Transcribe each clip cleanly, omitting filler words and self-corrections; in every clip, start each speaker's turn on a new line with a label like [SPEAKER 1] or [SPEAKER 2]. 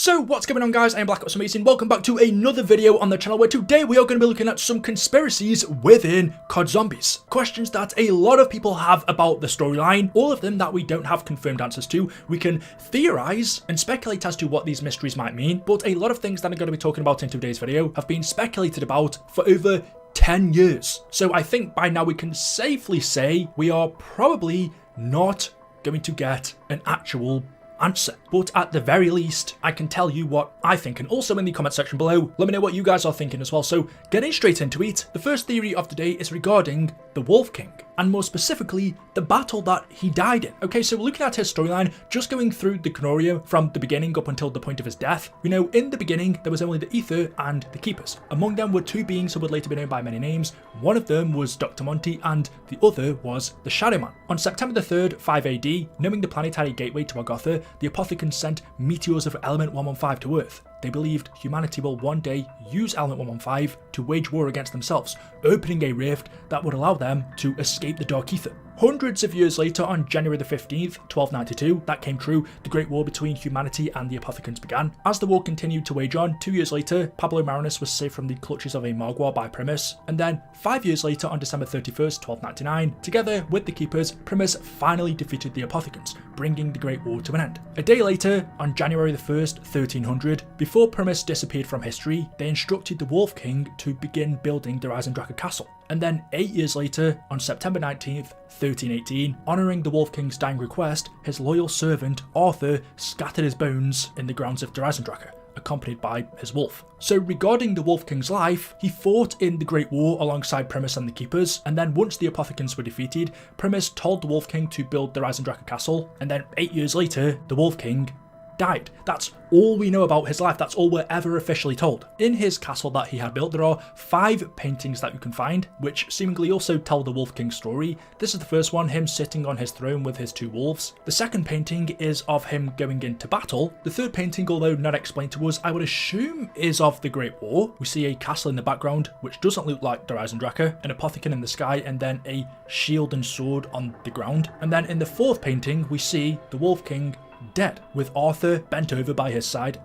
[SPEAKER 1] So what's going on, guys? I am Black Ops Amazing. Welcome back to another video on the channel where today we are going to be looking at some conspiracies within COD Zombies. Questions that a lot of people have about the storyline, all of them that we don't have confirmed answers to. We can theorize and speculate as to what these mysteries might mean, but a lot of things that I'm going to be talking about in today's video have been speculated about for over 10 years. So I think by now we can safely say we are probably not going to get an actual answer. But at the very least, I can tell you what I think, and also in the comment section below, let me know what you guys are thinking as well. So getting straight into it, the first theory of the day is regarding the Wolf King, and more specifically, the battle that he died in. Okay, so looking at his storyline, just going through the kronorium from the beginning up until the point of his death, we know in the beginning there was only the Ether and the Keepers. Among them were two beings who would later be known by many names. One of them was Dr. Monty and the other was the Shadow Man. On September the 3rd, 5 AD, knowing the planetary gateway to Agartha, the Apothecans sent meteors of element 115 to Earth. They believed humanity will one day use element 115 to wage war against themselves, opening a rift that would allow them to escape the Dark Ether. Hundreds of years later, on January the 15th, 1292, that came true, the Great War between humanity and the Apothecans began. As the war continued to wage on, 2 years later, Pablo Marinus was saved from the clutches of a Magua by Primus, and then 5 years later, on December 31st, 1299, together with the Keepers, Primus finally defeated the Apothecans, bringing the Great War to an end. A day later, on January the 1st, 1300, before Primus disappeared from history, they instructed the Wolf King to begin building the Eisendrache castle. And then 8 years later, on September 19th, 1318, honouring the Wolf King's dying request, his loyal servant Arthur scattered his bones in the grounds of Der Eisendrache, accompanied by his wolf. So regarding the Wolf King's life, he fought in the Great War alongside Primus and the Keepers, and then once the Apothecans were defeated, Primus told the Wolf King to build the Eisendrache castle, and then 8 years later, the Wolf King died. That's all we know about his life. That's all we're ever officially told. In his castle that he had built, there are 5 paintings that you can find, which seemingly also tell the Wolf King's story. This is the first one, him sitting on his throne with his 2 wolves. The second painting is of him going into battle. The third painting, although not explained to us, I would assume is of the Great War. We see a castle in the background, which doesn't look like Der Eisendrache, an Apothecon in the sky, and then a shield and sword on the ground. And then in the fourth painting, we see the Wolf King dead, with Arthur bent over by his side,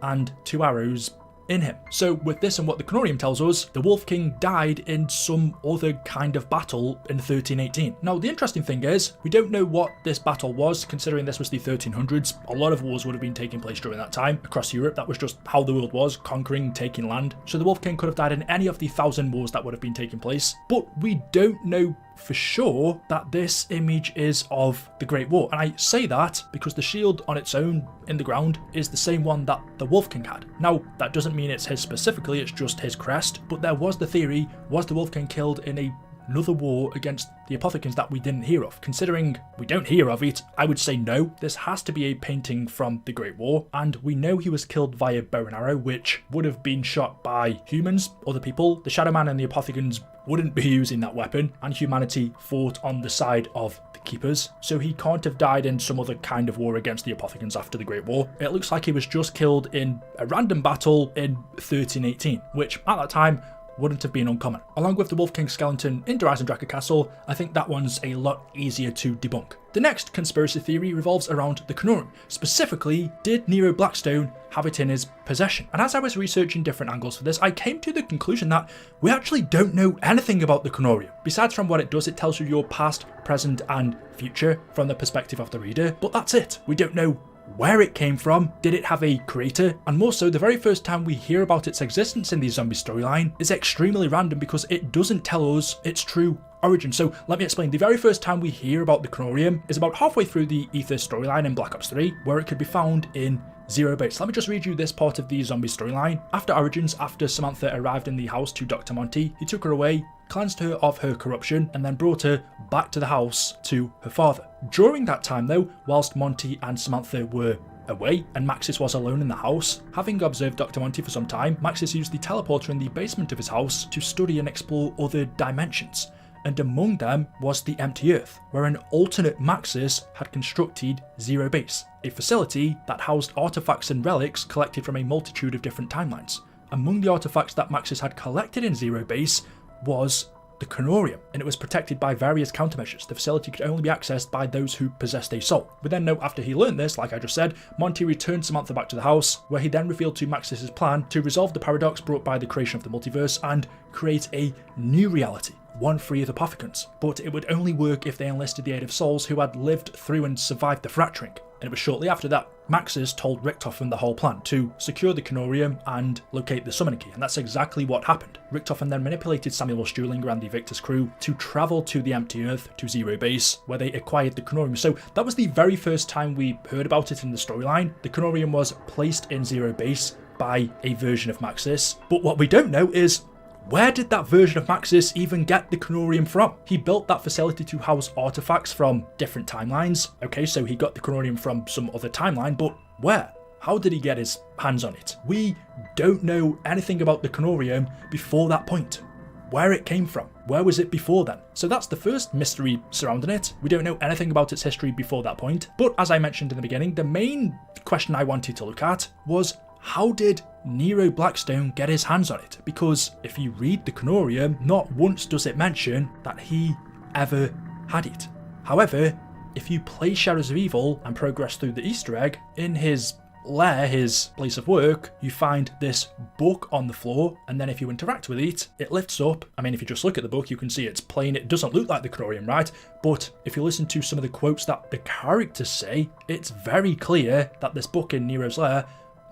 [SPEAKER 1] and 2 arrows in him. So with this and what the kronorium tells us, the Wolf King died in some other kind of battle in 1318. Now the interesting thing is, we don't know what this battle was, considering this was the 1300s. A lot of wars would have been taking place during that time across Europe. That was just how the world was, conquering, taking land. So the Wolf King could have died in any of the 1,000 wars that would have been taking place, but we don't know for sure that this image is of the Great War. And I say that because the shield on its own in the ground is the same one that the Wolf King had. Now, that doesn't mean it's his specifically, it's just his crest, but there was the theory, was the Wolf King killed in another war against the Apothecans that we didn't hear of? Considering we don't hear of it, I would say no. This has to be a painting from the Great War, and we know he was killed via bow and arrow, which would have been shot by humans, other people. The Shadow Man and the Apothecans wouldn't be using that weapon, and humanity fought on the side of the Keepers, so he can't have died in some other kind of war against the Apothecans after the Great War. It looks like he was just killed in a random battle in 1318, which at that time wouldn't have been uncommon. Along with the Wolf King skeleton in Der Eisendrache castle, I think that one's a lot easier to debunk. The next conspiracy theory revolves around the kronorium. Specifically, did Nero Blackstone have it in his possession? And as I was researching different angles for this, I came to the conclusion that we actually don't know anything about the kronorium. Besides from what it does, it tells you your past, present and future from the perspective of the reader, but that's it. We don't know where it came from, did it have a creator, and more so, the very first time we hear about its existence in the zombie storyline is extremely random because it doesn't tell us its true origin. So let me explain. The very first time we hear about the kronorium is about halfway through the Ether storyline in Black Ops 3, where it could be found in Zero base. Let me just read you this part of the zombie storyline. After Origins, after Samantha arrived in the house to Dr. Monty, he took her away, cleansed her of her corruption, and then brought her back to the house to her father. During that time though, whilst Monty and Samantha were away and Maxis was alone in the house, having observed Dr. Monty for some time, Maxis used the teleporter in the basement of his house to study and explore other dimensions. And among them was the empty Earth, where an alternate Maxis had constructed Zero Base, a facility that housed artifacts and relics collected from a multitude of different timelines. Among the artifacts that Maxis had collected in Zero Base was the kronorium, and it was protected by various countermeasures. The facility could only be accessed by those who possessed a soul. We then know after he learned this, like I just said, Monty returned Samantha back to the house, where he then revealed to Max his plan to resolve the paradox brought by the creation of the multiverse and create a new reality, one free of apothecants. But it would only work if they enlisted the aid of souls who had lived through and survived the fracturing. And it was shortly after that Maxis told Richtofen the whole plan to secure the kronorium and locate the summoning key, and that's exactly what happened. Richtofen then manipulated Samuel Stuhlinger and the Victor's crew to travel to the empty Earth, to Zero Base, where they acquired the kronorium. So that was the very first time we heard about it in the storyline. The kronorium was placed in Zero Base by a version of Maxis, but what we don't know is, where did that version of Maxis even get the kronorium from? He built that facility to house artifacts from different timelines. Okay, so he got the kronorium from some other timeline, but where? How did he get his hands on it? We don't know anything about the kronorium before that point. Where it came from? Where was it before then? So that's the first mystery surrounding it. We don't know anything about its history before that point. But as I mentioned in the beginning, the main question I wanted to look at was, how did Nero Blackstone get his hands on it? Because if you read the kronorium, not once does it mention that he ever had it. However, if you play Shadows of Evil and progress through the Easter egg, in his lair, his place of work, you find this book on the floor, and then if you interact with it, it lifts up. I mean, if you just look at the book, you can see it's plain. It doesn't look like the kronorium, right? But if you listen to some of the quotes that the characters say, it's very clear that this book in Nero's lair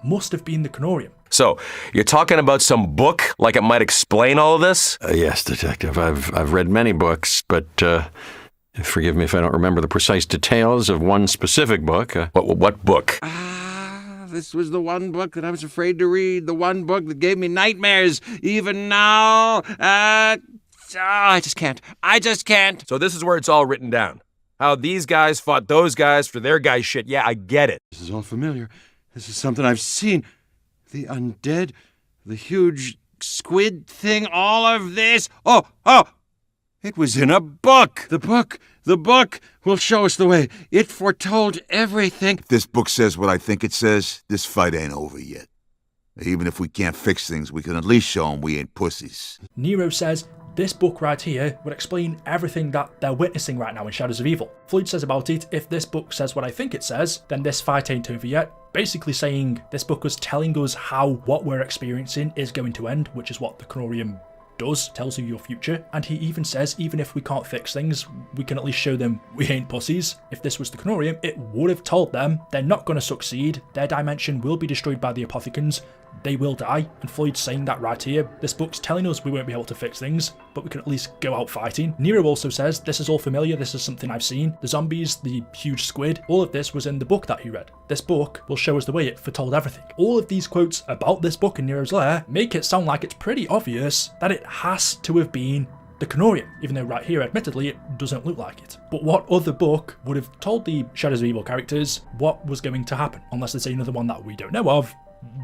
[SPEAKER 1] must have been the kronorium.
[SPEAKER 2] So, you're talking about some book, like it might explain all of this?
[SPEAKER 3] Yes, Detective. I've read many books, but forgive me if I don't remember the precise details of one specific book.
[SPEAKER 2] What book?
[SPEAKER 4] This was the one book that I was afraid to read, the one book that gave me nightmares. Even now, I just can't.
[SPEAKER 2] So this is where it's all written down. How these guys fought those guys for their guy shit. Yeah, I get it.
[SPEAKER 4] This is all familiar. This is something I've seen. The undead, the huge squid thing, all of this. Oh, it was in a book. The book will show us the way. It foretold everything.
[SPEAKER 5] If this book says what I think it says, this fight ain't over yet. Even if we can't fix things, we can at least show them we ain't pussies.
[SPEAKER 1] Nero says this book right here would explain everything that they're witnessing right now in Shadows of Evil. Floyd says about it, if this book says what I think it says, then this fight ain't over yet. Basically saying this book was telling us how what we're experiencing is going to end, which is what the kronorium does, tells you your future. And he even says, even if we can't fix things, we can at least show them we ain't pussies. If this was the kronorium, it would have told them they're not going to succeed, their dimension will be destroyed by the apothecants, they will die. And Floyd's saying that right here. This book's telling us we won't be able to fix things, but we can at least go out fighting. Nero also says, this is all familiar, this is something I've seen. The zombies, the huge squid, all of this was in the book that he read. This book will show us the way, it foretold everything. All of these quotes about this book in Nero's lair make it sound like it's pretty obvious that it has to have been the kronorium, even though right here, admittedly, it doesn't look like it. But what other book would have told the Shadows of Evil characters what was going to happen? Unless there's another one that we don't know of,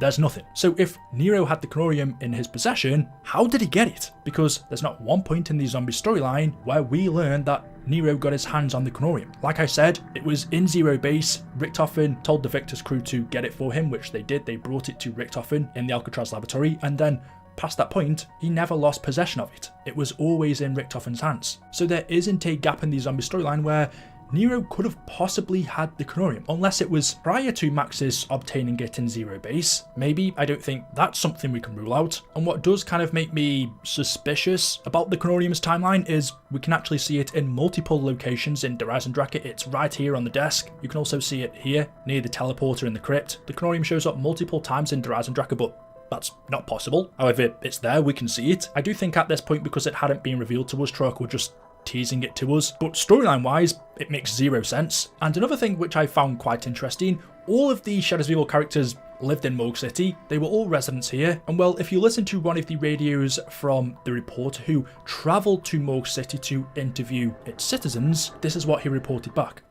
[SPEAKER 1] there's nothing. So if Nero had the kronorium in his possession, how did he get it? Because there's not one point in the zombie storyline where we learn that Nero got his hands on the kronorium. Like I said, it was in Zero Base. Richtofen told the Victor's crew to get it for him, which they did. They brought it to Richtofen in the Alcatraz laboratory, and then past that point, he never lost possession of it. It was always in Richtofen's hands. So there isn't a gap in the zombie storyline where Nero could have possibly had the kronorium, unless it was prior to Maxis obtaining it in Zero Base. Maybe, I don't think that's something we can rule out. And what does kind of make me suspicious about the kronorium's timeline is we can actually see it in multiple locations in Der Eisendrache. It's right here on the desk. You can also see it here, near the teleporter in the crypt. The kronorium shows up multiple times in Der Eisendrache, but that's not possible. However, it's there, we can see it. I do think at this point, because it hadn't been revealed to us, Trok were just teasing it to us, but storyline wise it makes zero sense. And another thing which I found quite interesting, all of the Shadows of Evil characters lived in Morgue City, they were all residents here, and well, if you listen to one of the radios from the reporter who travelled to Morgue City to interview its citizens, this is what he reported back.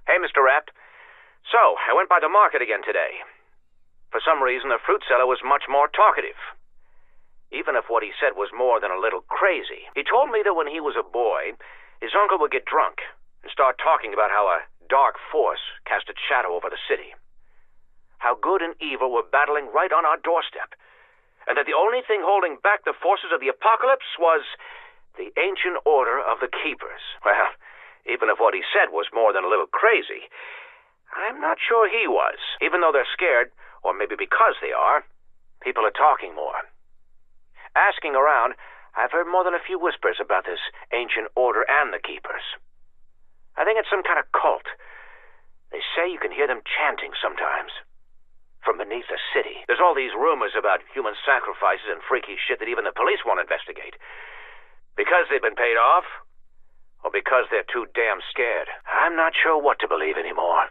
[SPEAKER 6] Hey Mr. Rapt, so I went by the market again today. For some reason the fruit seller was much more talkative. Even if what he said was more than a little crazy. He told me that when he was a boy, his uncle would get drunk and start talking about how a dark force cast its shadow over the city. How good and evil were battling right on our doorstep. And that the only thing holding back the forces of the apocalypse was, The Ancient Order of the Keepers. Well, even if what he said was more than a little crazy, I'm not sure he was. Even though they're scared, or maybe because they are, people are talking more. Asking around, I've heard more than a few whispers about this Ancient Order and the Keepers. I think it's some kind of cult. They say you can hear them chanting sometimes. From beneath the city. There's all these rumors about human sacrifices and freaky shit that even the police won't investigate. Because they've been paid off, or because they're too damn scared. I'm not sure what to believe anymore.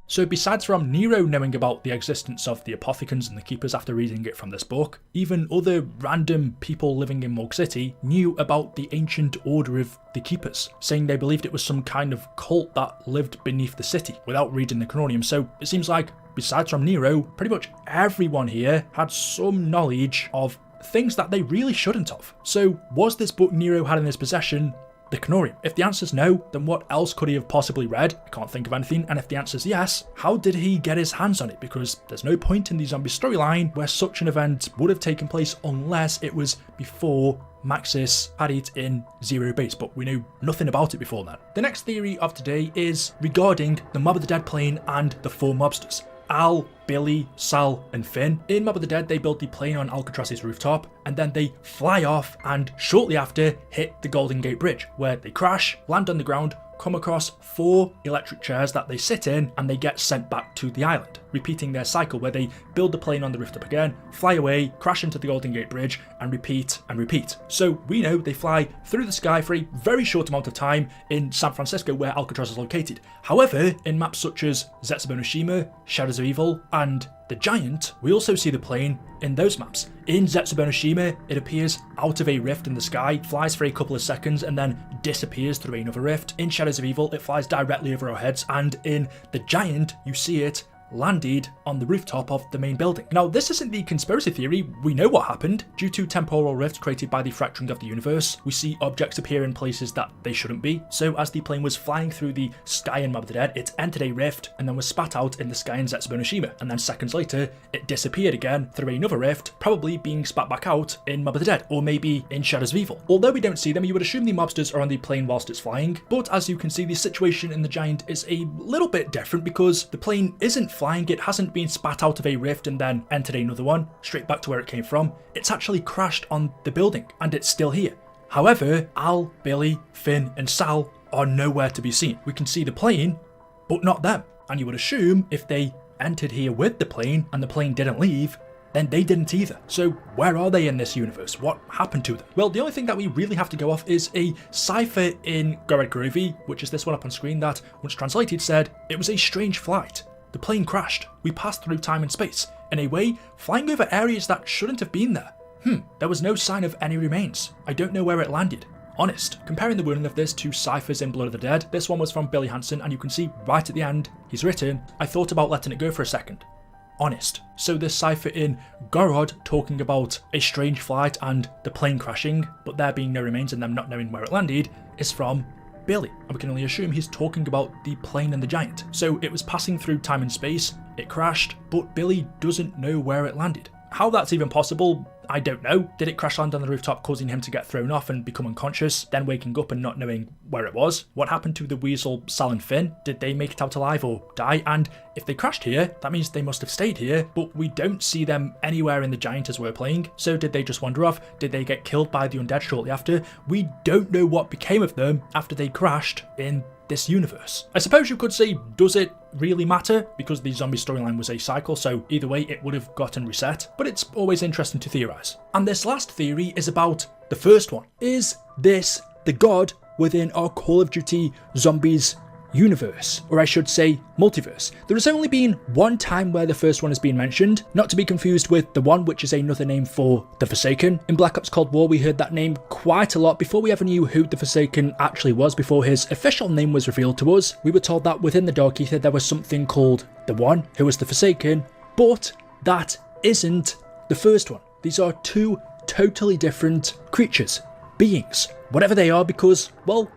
[SPEAKER 1] So besides from Nero knowing about the existence of the Apothecans and the Keepers after reading it from this book, even other random people living in Morgue City knew about the Ancient Order of the Keepers, saying they believed it was some kind of cult that lived beneath the city without reading the kronorium. So it seems like, besides from Nero, pretty much everyone here had some knowledge of things that they really shouldn't have. So was this book Nero had in his possession the kronorium? If the answer's no, then what else could he have possibly read? I can't think of anything. And if the answer's yes, how did he get his hands on it? Because there's no point in the zombie storyline where such an event would have taken place unless it was before Maxis had it in Zero Base, but we knew nothing about it before then. The next theory of today is regarding the Mob of the Dead plane and the 4 mobsters. Al, Billy, Sal, and Finn. In Mob of the Dead, they build the plane on Alcatraz's rooftop, and then they fly off and shortly after hit the Golden Gate Bridge, where they crash, land on the ground, come across 4 electric chairs that they sit in, and they get sent back to the island, repeating their cycle where they build the plane on the rooftop again, fly away, crash into the Golden Gate Bridge, and repeat and repeat. So we know they fly through the sky for a very short amount of time in San Francisco, where Alcatraz is located. However, in maps such as Zetsubo no Shima, Shadows of Evil, and The Giant, we also see the plane in those maps. In Zetsubo no Shima, it appears out of a rift in the sky, flies for a couple of seconds, and then disappears through another rift. In Shadows of Evil, it flies directly over our heads, and in The Giant, you see it landed on the rooftop of the main building. Now, this isn't the conspiracy theory. We know what happened. Due to temporal rifts created by the fracturing of the universe, we see objects appear in places that they shouldn't be. So as the plane was flying through the sky in Mob of the Dead, it entered a rift and then was spat out in the sky in Zetsubo no Shima. And then seconds later, it disappeared again through another rift, probably being spat back out in Mob of the Dead, or maybe in Shadows of Evil. Although we don't see them, you would assume the mobsters are on the plane whilst it's flying. But as you can see, the situation in The Giant is a little bit different because the plane isn't flying. It hasn't been spat out of a rift and then entered another one, straight back to where it came from. It's actually crashed on the building, and it's still here. However, Al, Billy, Finn, and Sal are nowhere to be seen. We can see the plane, but not them. And you would assume if they entered here with the plane and the plane didn't leave, then they didn't either. So where are they in this universe? What happened to them? Well, the only thing that we really have to go off is a cipher in Gorod Groovy, which is this one up on screen that, once translated, said, "It was a strange flight. The plane crashed. We passed through time and space, in a way, flying over areas that shouldn't have been there. There was no sign of any remains. I don't know where it landed. Honest." Comparing the wording of this to ciphers in Blood of the Dead, this one was from Billy Hansen, and you can see right at the end, he's written, "I thought about letting it go for a second. Honest." So this cipher in Gorod talking about a strange flight and the plane crashing, but there being no remains and them not knowing where it landed, is from Billy, and we can only assume he's talking about the plane and the Giant. So it was passing through time and space, it crashed, but Billy doesn't know where it landed. How that's even possible, I don't know. Did it crash land on the rooftop, causing him to get thrown off and become unconscious, then waking up and not knowing where it was? What happened to the Weasel, Sal, and Finn? Did they make it out alive or die? And if they crashed here, that means they must have stayed here, but we don't see them anywhere in the Giant as we're playing. So did they just wander off? Did they get killed by the undead shortly after? We don't know what became of them after they crashed in this universe. I suppose you could say, does it really matter? Because the zombie storyline was a cycle, so either way it would have gotten reset, but it's always interesting to theorize. And this last theory is about the first one. Is this the god within our Call of Duty Zombies universe, or I should say multiverse? There has only been one time where the first one has been mentioned, not to be confused with the One, which is another name for the Forsaken. In Black Ops Cold War we heard that name quite a lot before we ever knew who the Forsaken actually was. Before his official name was revealed to us, we were told that within the Dark Ether there was something called the One, who was the Forsaken, but that isn't the first one. These are two totally different creatures, beings, whatever they are, because, well,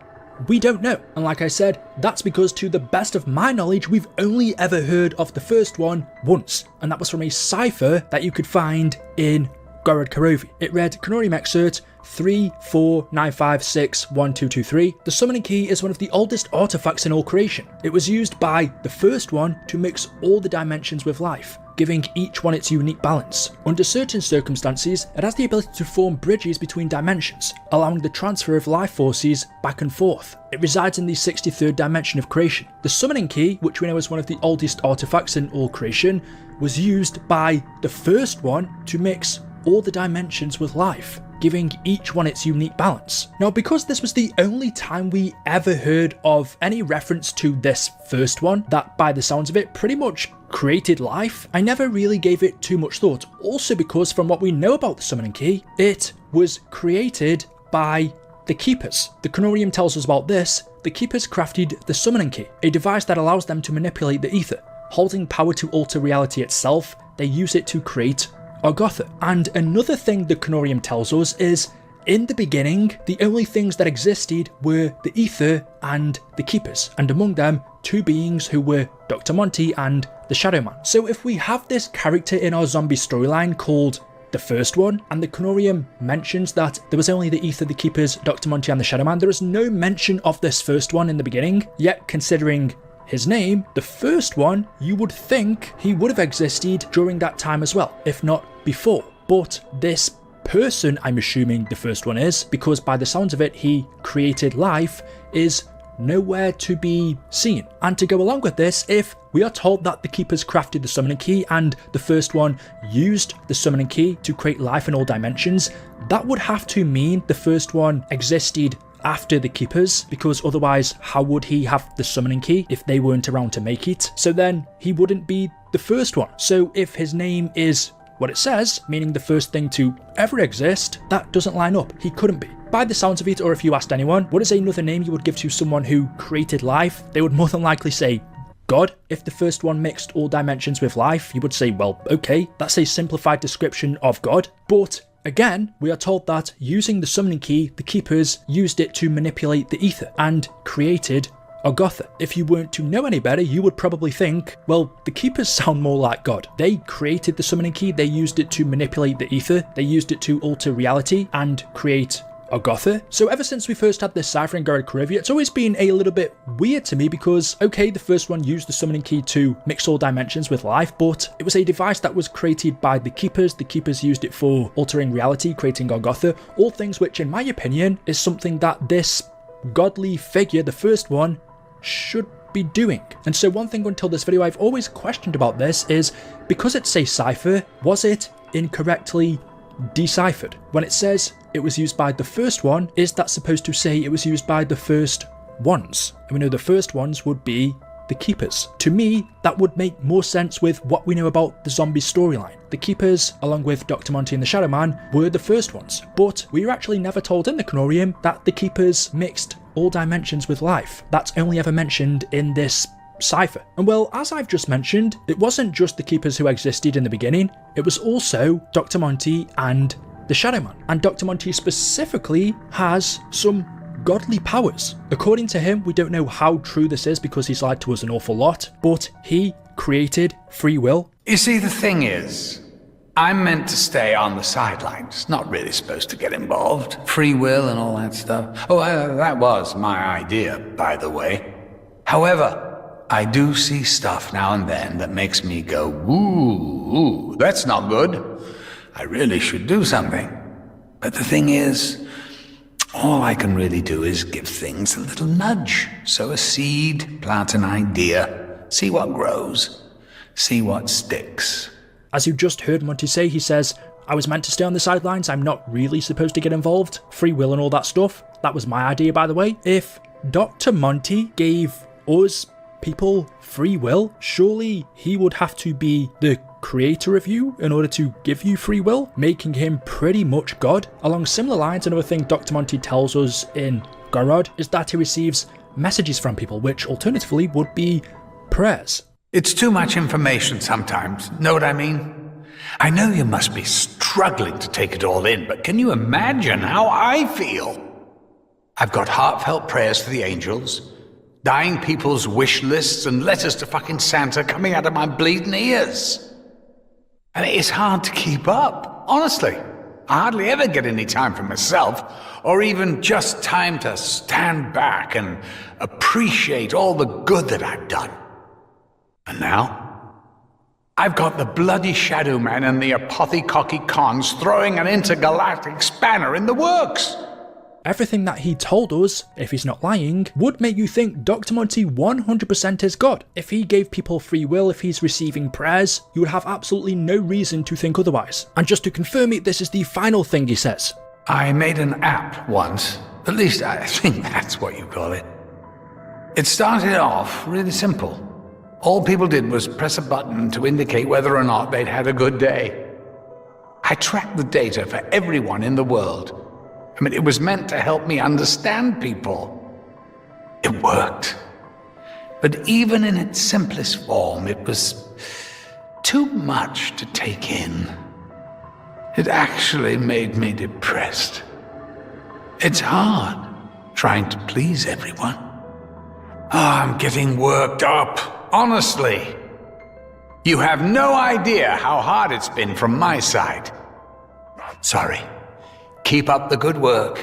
[SPEAKER 1] we don't know. And like I said, that's because to the best of my knowledge, we've only ever heard of the first one once, and that was from a cipher that you could find in Gorod Karovi. It read, Kronorium Excerpt 349561223. The summoning key is one of the oldest artifacts in all creation. It was used by the first one to mix all the dimensions with life, giving each one its unique balance. Under certain circumstances, it has the ability to form bridges between dimensions, allowing the transfer of life forces back and forth. It resides in the 63rd dimension of creation. The summoning key, which we know is one of the oldest artifacts in all creation, was used by the first one to mix all the dimensions with life, giving each one its unique balance. Now, because this was the only time we ever heard of any reference to this first one, that by the sounds of it pretty much created life, I never really gave it too much thought. Also because from what we know about the summoning key, it was created by the Keepers. The kronorium tells us about this. The Keepers crafted the summoning key, a device that allows them to manipulate the ether. Holding power to alter reality itself, they use it to create Argotha. And another thing the kronorium tells us is, in the beginning, the only things that existed were the ether and the Keepers, and among them, two beings who were Dr. Monty and the Shadow Man. So if we have this character in our zombie storyline called the first one, and the kronorium mentions that there was only the ether, the Keepers, Dr. Monty and the Shadow Man, there is no mention of this first one in the beginning, yet considering his name, the first one, you would think he would have existed during that time as well, if not before. But this person, I'm assuming the first one is, because by the sounds of it, he created life, is nowhere to be seen. And to go along with this, if we are told that the Keepers crafted the summoning key and the first one used the summoning key to create life in all dimensions, that would have to mean the first one existed after the Keepers, because otherwise how would he have the summoning key if they weren't around to make it? So then he wouldn't be the first one. So if his name is what it says, meaning the first thing to ever exist, that doesn't line up. He couldn't be. By the sounds of it, or if you asked anyone, what is another name you would give to someone who created life? They would more than likely say God. If the first one mixed all dimensions with life, you would say, well, okay, that's a simplified description of God. But again, we are told that using the summoning key, the Keepers used it to manipulate the ether and created Argotha. If you weren't to know any better, you would probably think, well, the Keepers sound more like God. They created the summoning key, they used it to manipulate the ether, they used it to alter reality and create Argotha. So ever since we first had this cipher in Gorod Karovia, it's always been a little bit weird to me because, okay, the first one used the summoning key to mix all dimensions with life, but it was a device that was created by the Keepers. The Keepers used it for altering reality, creating Argotha, all things which, in my opinion, is something that this godly figure, the first one, should be doing. And so one thing until this video I've always questioned about this is, because it's a cipher, was it incorrectly deciphered? When it says it was used by the first one, is that supposed to say it was used by the first ones? And we know the first ones would be the Keepers. To me, that would make more sense with what we know about the zombie storyline. The Keepers, along with Dr. Monty and the Shadow Man, were the first ones. But we were actually never told in the kronorium that the Keepers mixed all dimensions with life. That's only ever mentioned in this cipher. And well, as I've just mentioned, it wasn't just the Keepers who existed in the beginning, it was also Dr. Monty and the Shadow Man. And Dr. Monty specifically has some godly powers. According to him, we don't know how true this is because he's lied to us an awful lot, but he created free will.
[SPEAKER 7] You see, the thing is, I'm meant to stay on the sidelines, not really supposed to get involved. Free will and all that stuff. Oh, that was my idea, by the way. However, I do see stuff now and then that makes me go, ooh, that's not good. I really should do something. But the thing is, all I can really do is give things a little nudge. Sow a seed, plant an idea, see what grows, see what sticks.
[SPEAKER 1] As you just heard Monty say, he says, I was meant to stay on the sidelines, I'm not really supposed to get involved. Free will and all that stuff. That was my idea, by the way. If Dr. Monty gave us people free will, surely he would have to be the creator of you in order to give you free will, making him pretty much God. Along similar lines, another thing Dr. Monty tells us in Gorod is that he receives messages from people, which alternatively would be prayers.
[SPEAKER 7] It's too much information sometimes, know what I mean? I know you must be struggling to take it all in, but can you imagine how I feel? I've got heartfelt prayers for the angels, dying people's wish lists and letters to fucking Santa coming out of my bleeding ears. And it's hard to keep up, honestly. I hardly ever get any time for myself, or even just time to stand back and appreciate all the good that I've done. And now, I've got the bloody Shadow Man and the Apothecocky Cons throwing an intergalactic spanner in the works.
[SPEAKER 1] Everything that he told us, if he's not lying, would make you think Dr. Monty 100% is God. If he gave people free will, if he's receiving prayers, you would have absolutely no reason to think otherwise. And just to confirm it, this is the final thing he says.
[SPEAKER 7] I made an app once. At least I think that's what you call it. It started off really simple. All people did was press a button to indicate whether or not they'd had a good day. I tracked the data for everyone in the world. I mean, it was meant to help me understand people. It worked. But even in its simplest form, it was too much to take in. It actually made me depressed. It's hard trying to please everyone. Oh, I'm getting worked up, honestly. You have no idea how hard it's been from my side. Sorry. Keep up the good work.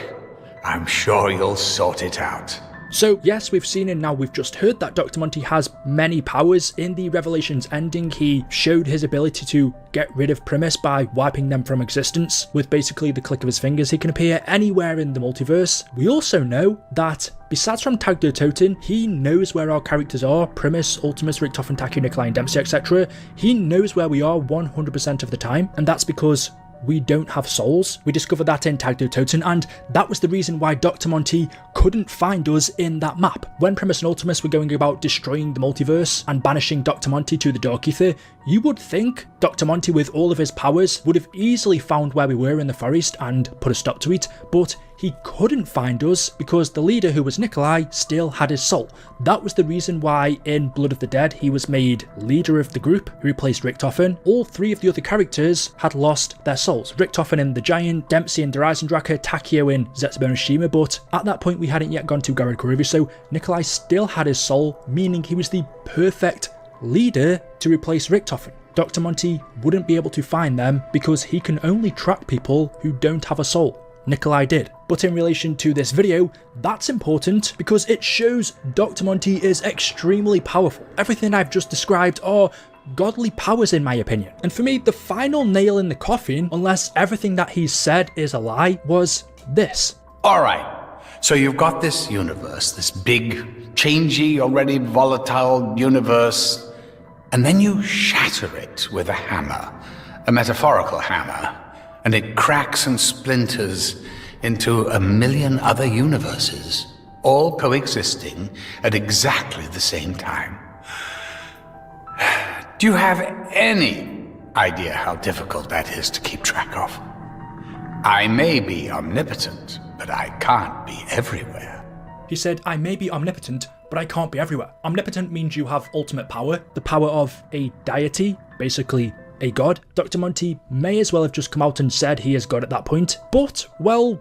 [SPEAKER 7] I'm sure you'll sort it out.
[SPEAKER 1] So yes, we've seen and now we've just heard that Dr. Monty has many powers. In the Revelations ending, he showed his ability to get rid of Primus by wiping them from existence. With basically the click of his fingers, he can appear anywhere in the multiverse. We also know that besides from Tag der Toten, he knows where our characters are. Primus, Ultimus, Richtofen, Taku, Nikolai and Dempsey, etc. He knows where we are 100% of the time, and that's because we don't have souls. We discovered that in Tag der Toten, and that was the reason why Dr. Monty couldn't find us in that map. When Primus and Ultimus were going about destroying the multiverse and banishing Dr. Monty to the Dark Ether, you would think Dr. Monty, with all of his powers, would have easily found where we were in the forest and put a stop to it, but he couldn't find us because the leader, who was Nikolai, still had his soul. That was the reason why in Blood of the Dead he was made leader of the group, who replaced Richtofen. All three of the other characters had lost their souls. Richtofen in The Giant, Dempsey in Der Eisendrache, Takio in Zetsubo but at that point we hadn't yet gone to Garrod Kuruvi, so Nikolai still had his soul, meaning he was the perfect leader to replace Richtofen. Dr. Monty wouldn't be able to find them because he can only track people who don't have a soul. Nikolai did. But in relation to this video, that's important because it shows Dr. Monty is extremely powerful. Everything I've just described are godly powers in my opinion. And for me, the final nail in the coffin, unless everything that he's said is a lie, was this.
[SPEAKER 7] Alright, so you've got this universe, this big, changey, already volatile universe, and then you shatter it with a hammer, a metaphorical hammer, and it cracks and splinters into a million other universes, all coexisting at exactly the same time. Do you have any idea how difficult that is to keep track of? I may be omnipotent, but I can't be everywhere.
[SPEAKER 1] He said, I may be omnipotent, but I can't be everywhere. Omnipotent means you have ultimate power, the power of a deity, basically a god. Dr. Monty may as well have just come out and said he is God at that point, but, well,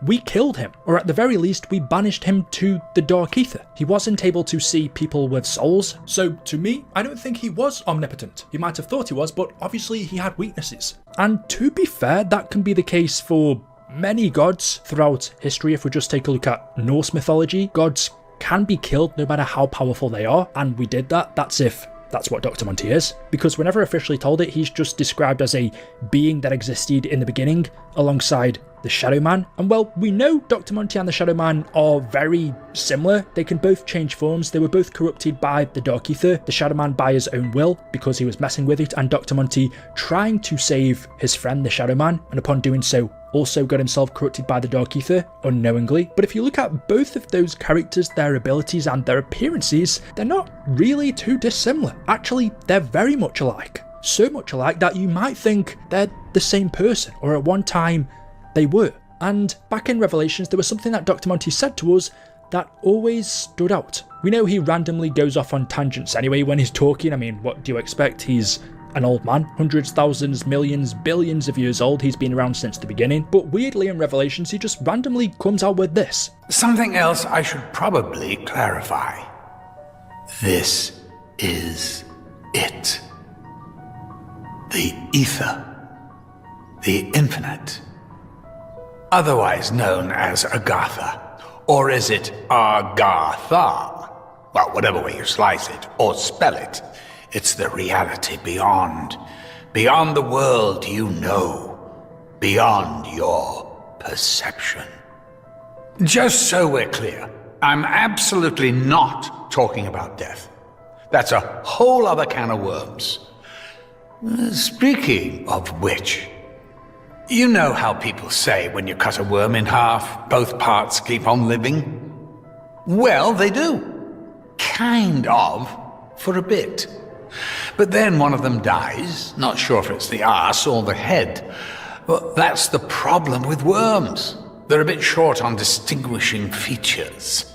[SPEAKER 1] we killed him, or at the very least we banished him to the Dark Ether. He wasn't able to see people with souls, so to me, I don't think he was omnipotent. He might have thought he was, but obviously he had weaknesses. And to be fair, that can be the case for many gods throughout history. If we just take a look at Norse mythology, gods can be killed no matter how powerful they are, and we did that. That's what Dr. Monty is, because we're never officially told it. He's just described as a being that existed in the beginning alongside the Shadow Man. And well, we know Dr. Monty and the Shadow Man are very similar. They can both change forms. They were both corrupted by the Dark Ether, the Shadow Man by his own will because he was messing with it, and Dr. Monty trying to save his friend the Shadow Man, and upon doing so also got himself corrupted by the Dark Ether unknowingly. But if you look at both of those characters, their abilities and their appearances, they're not really too dissimilar. Actually, they're very much alike. So much alike that you might think they're the same person, or at one time they were. And back in Revelations, there was something that Dr. Monty said to us that always stood out. We know he randomly goes off on tangents anyway when he's talking. I mean, what do you expect? He's an old man, hundreds, thousands, millions, billions of years old. He's been around since the beginning. But weirdly in Revelations, he just randomly comes out with this.
[SPEAKER 7] Something else I should probably clarify. This is it. The ether. The infinite. otherwise known as Agatha. Or is it Agatha? Well, whatever way you slice it, or spell it, it's the reality beyond. Beyond the world you know. Beyond your perception. Just so we're clear, I'm absolutely not talking about death. That's a whole other can of worms. Speaking of which, you know how people say when you cut a worm in half, both parts keep on living? Well, they do. Kind of, for a bit. But then one of them dies, not sure if it's the arse or the head. Well, that's the problem with worms. They're a bit short on distinguishing features.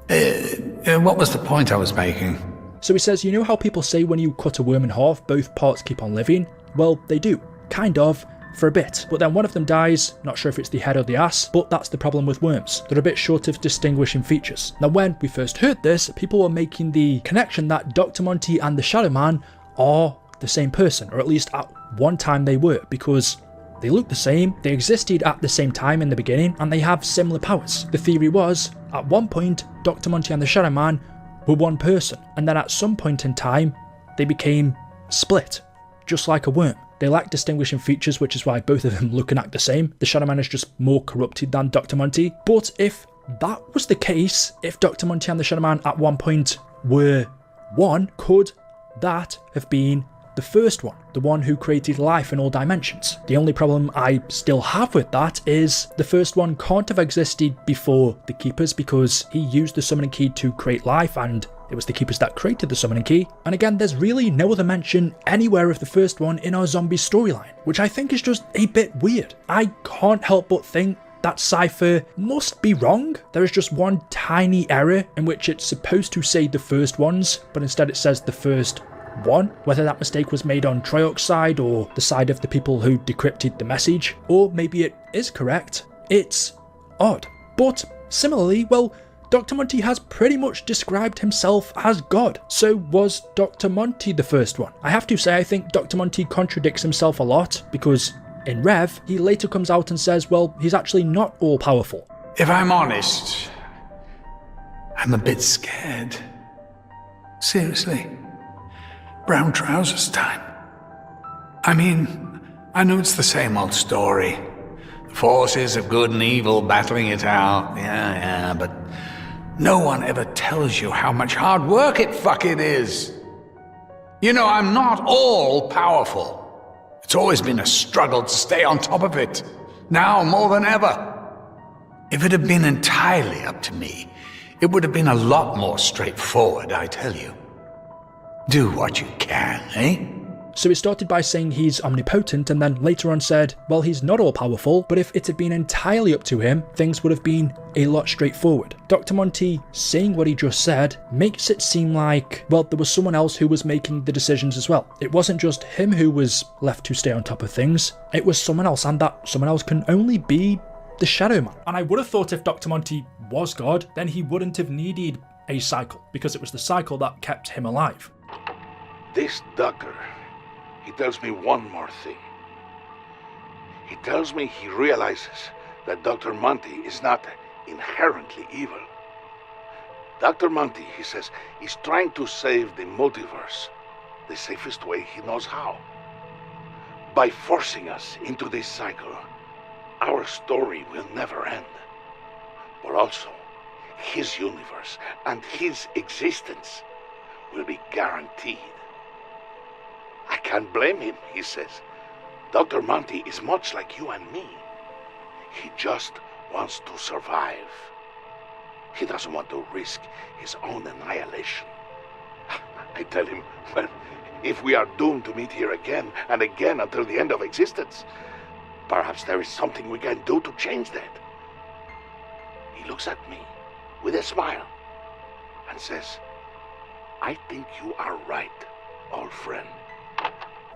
[SPEAKER 7] What was the point I was making?
[SPEAKER 1] So he says, you know how people say when you cut a worm in half, both parts keep on living? Well, they do. Kind of. For a bit, but then one of them dies, not sure if it's the head or the ass, but that's the problem with worms. They're a bit short of distinguishing features. Now when we first heard this, people were making the connection that Dr. Monty and the Shadow Man are the same person, or at least at one time they were, because they look the same, they existed at the same time in the beginning, and they have similar powers. The theory was, at one point, Dr. Monty and the Shadow Man were one person, and then at some point in time, they became split, just like a worm. They lack distinguishing features, which is why both of them look and act the same. The Shadow Man is just more corrupted than Dr. Monty. But if that was the case, if Dr. Monty and the Shadow Man at one point were one, could that have been the first one? The one who created life in all dimensions? The only problem I still have with that is the first one can't have existed before the Keepers, because he used the summoning key to create life, and it was the Keepers that created the summoning key. And again, there's really no other mention anywhere of the first one in our zombie storyline, which I think is just a bit weird. I can't help but think that Cypher must be wrong. There is just one tiny error in which it's supposed to say the first ones, but instead it says the first one. Whether that mistake was made on Treyarch's side or the side of the people who decrypted the message, or maybe it is correct, it's odd. But similarly, well, Dr. Monty has pretty much described himself as God. So was Dr. Monty the first one? I have to say, I think Dr. Monty contradicts himself a lot, because in Rev, he later comes out and says, well, he's actually not all-powerful.
[SPEAKER 7] If I'm honest, I'm a bit scared. Seriously. Brown trousers time. I mean, I know it's the same old story. The forces of good and evil battling it out. Yeah, but no one ever tells you how much hard work it is. You know, I'm not all powerful. It's always been a struggle to stay on top of it. Now more than ever. If it had been entirely up to me, it would have been a lot more straightforward, I tell you. Do what you can, eh?
[SPEAKER 1] So it started by saying he's omnipotent, and then later on said, well, he's not all powerful, but if it had been entirely up to him, things would have been a lot straightforward. Dr. Monty saying what he just said makes it seem like, well, there was someone else who was making the decisions as well. It wasn't just him who was left to stay on top of things, it was someone else, and that someone else can only be the Shadow Man. And I would have thought if Dr. Monty was God, then he wouldn't have needed a cycle, because it was the cycle that kept him alive.
[SPEAKER 8] This doctor, he tells me one more thing. He tells me he realizes that Dr. Monty is not inherently evil. Dr. Monty, he says, is trying to save the multiverse the safest way he knows how. By forcing us into this cycle, our story will never end. But also, his universe and his existence will be guaranteed. I can't blame him, he says. Dr. Monty is much like you and me. He just wants to survive. He doesn't want to risk his own annihilation. I tell him, well, if we are doomed to meet here again and again until the end of existence, perhaps there is something we can do to change that. He looks at me with a smile and says, I think you are right, old friend.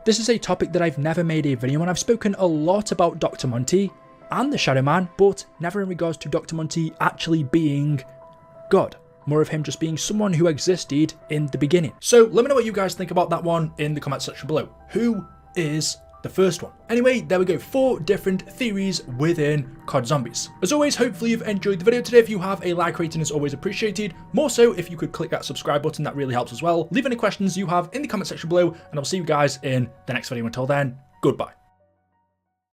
[SPEAKER 1] This is a topic that I've never made a video on. I've spoken a lot about Dr. Monty and the Shadow Man, but never in regards to Dr. Monty actually being God. More of him just being someone who existed in the beginning. So let me know what you guys think about that one in the comment section below. Who is the the first one. Anyway, there we go, 4 different theories within COD Zombies. As always, hopefully you've enjoyed the video today. If you have, a like rating is always appreciated. More so, if you could click that subscribe button, that really helps as well. Leave any questions you have in the comment section below, and I'll see you guys in the next video. Until then, goodbye.